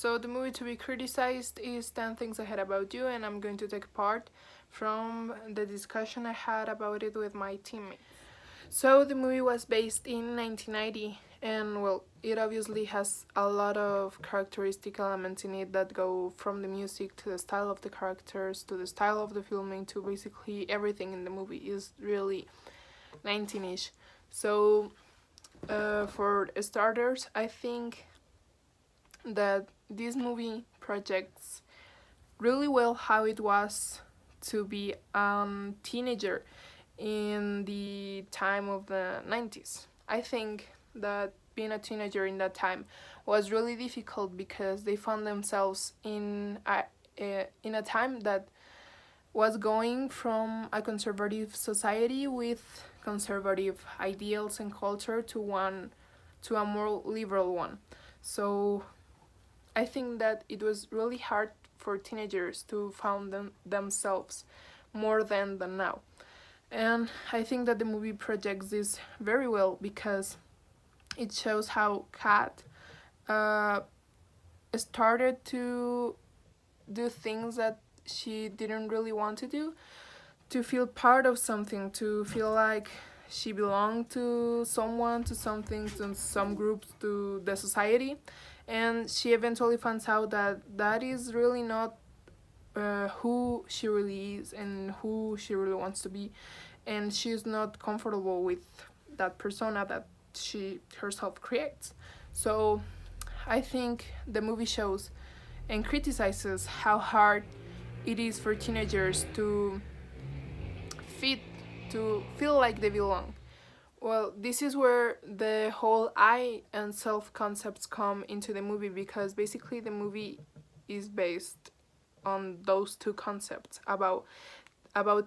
So the movie to be criticized is 10 Things I Hate About You, and I'm going to take part from the discussion I had about it with my teammates. So the movie was based in 1990, and well, it obviously has a lot of characteristic elements in it that go from the music to the style of the characters to the style of the filming to basically everything in the movie is really 19ish. So for starters, I think that this movie projects really well how it was to be a teenager in the time of the 90s. I think that being a teenager in that time was really difficult because they found themselves in a time that was going from a conservative society with conservative ideals and culture to a more liberal one. So I think that it was really hard for teenagers to found themselves more than now. And I think that the movie projects this very well because it shows how Kat uh, started to do things that she didn't really want to feel part of something, to feel like she belonged to someone, to something, to some groups, to the society. And she eventually finds out that that is really not who she really is and who she really wants to be. And she's not comfortable with that persona that she herself creates. So I think the movie shows and criticizes how hard it is for teenagers to fit, to feel like they belong. Well, this is where the whole I and self concepts come into the movie because basically the movie is based on those two concepts about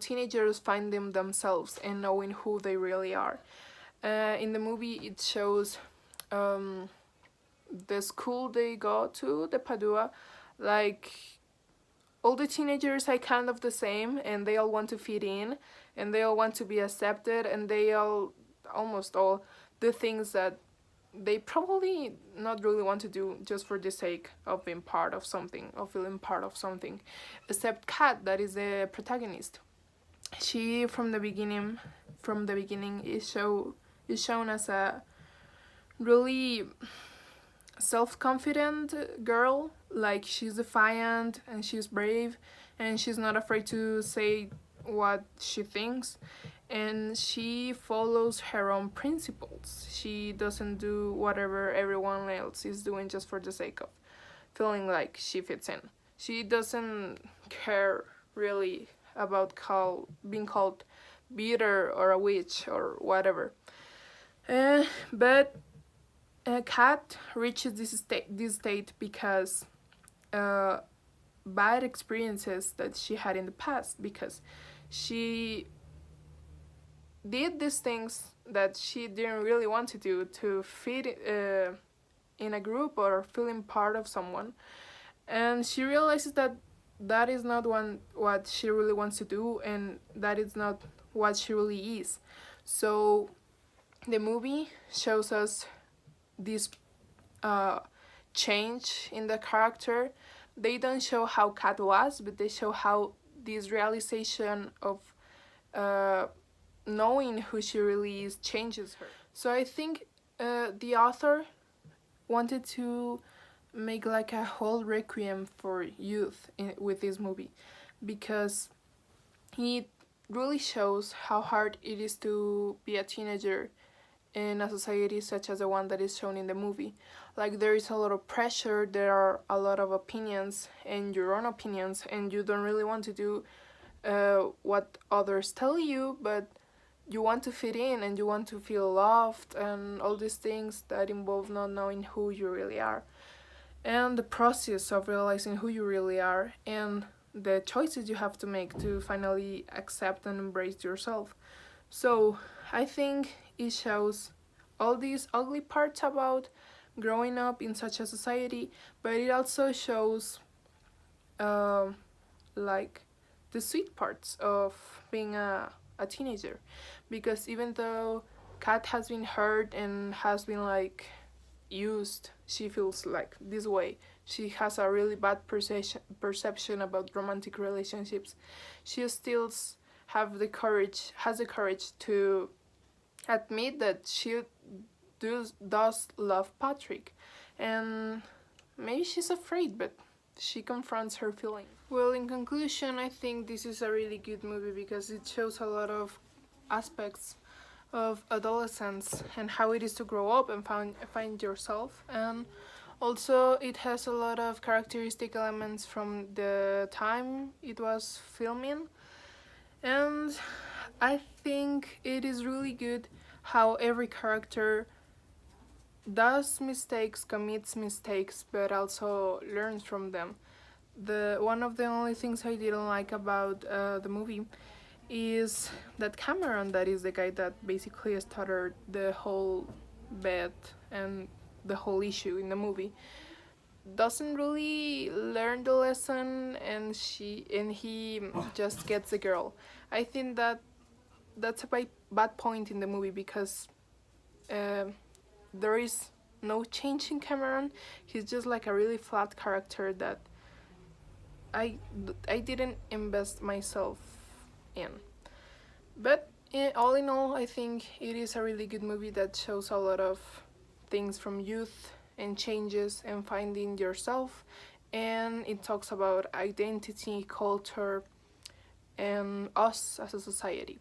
teenagers finding themselves and knowing who they really are. In the movie, it shows the school they go to, the Padua, like all the teenagers are kind of the same and they all want to fit in and they all want to be accepted and they all almost all do things that they probably not really want to do just for the sake of being part of something, of feeling part of something, except Kat, that is the protagonist. She from the beginning is shown as a really self-confident girl. Like, she's defiant and she's brave and she's not afraid to say what she thinks, and she follows her own principles. She doesn't do whatever everyone else is doing just for the sake of feeling like she fits in. She doesn't care really about being called bitter or a witch or whatever. But Kat reaches this state because uh, bad experiences that she had in the past, because she did these things that she didn't really want to do to fit in a group or feeling part of someone, and she realizes that that is not what she really wants to do, and that is not what she really is. So the movie shows us this uh, change in the character. They don't show how Kat was, but they show how this realization of uh, knowing who she really is changes her. So I think the author wanted to make like a whole requiem for youth with this movie, because it really shows how hard it is to be a teenager in a society such as the one that is shown in the movie. Like, there is a lot of pressure, there are a lot of opinions and your own opinions, and you don't really want to do what others tell you, but you want to fit in and you want to feel loved and all these things that involve not knowing who you really are. And the process of realizing who you really are and the choices you have to make to finally accept and embrace yourself. So I think it shows all these ugly parts about growing up in such a society, but it also shows like the sweet parts of being a teenager. Because even though Kat has been hurt and has been like used. She feels like this way. She has a really bad perception about romantic relationships. She still has the courage to admit that she does love Patrick, and maybe she's afraid, but she confronts her feelings. Well, in conclusion, I think this is a really good movie because it shows a lot of aspects of adolescence and how it is to grow up and find yourself, and also it has a lot of characteristic elements from the time it was filming, and I think it is really good how every character does mistakes, commits mistakes, but also learns from them. One of the only things I didn't like about the movie is that Cameron, that is the guy that basically started the whole bed and the whole issue in the movie, doesn't really learn the lesson, and he just gets the girl. I think that that's a bad point in the movie because there is no change in Cameron. He's just like a really flat character that I didn't invest myself in. But all in all, I think it is a really good movie that shows a lot of things from youth and changes and finding yourself, and it talks about identity, culture, and us as a society.